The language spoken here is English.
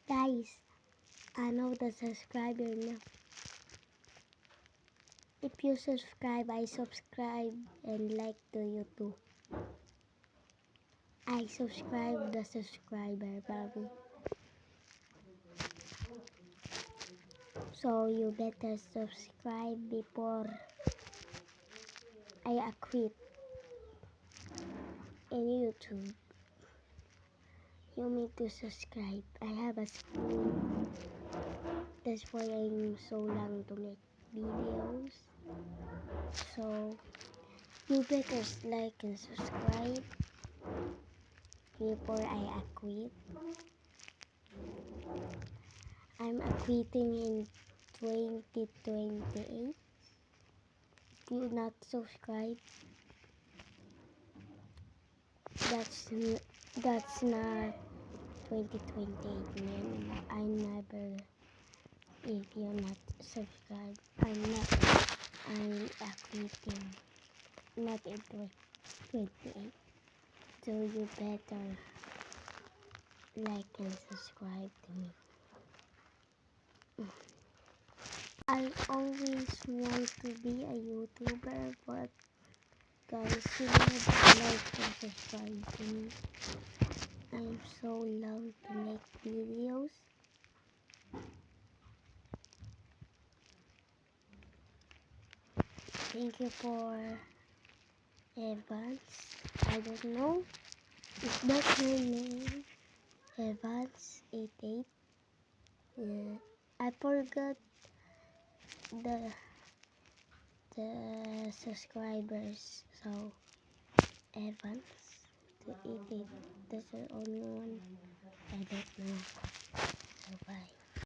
Guys, I know the subscriber now. If you subscribe, I subscribe and like to you too. I subscribe the subscriber, baby. So you better subscribe before I quit in YouTube. You need to subscribe. I have a school. That's why I'm so long to make videos. So you better like and subscribe before I quit. I'm quitting in 2028. Do not subscribe. That's not 2028, man. I never. If you're not subscribed, I'm quitting. Not in 2028. So you better like and subscribe to me. I always want to be a YouTuber, but guys, you never like and subscribe to me. I'm so long to make videos. Thank you for Evans. I don't know. Is that your name? Evans88. Yeah. I forgot the subscribers. So Evans to 88. That's the only one I don't know.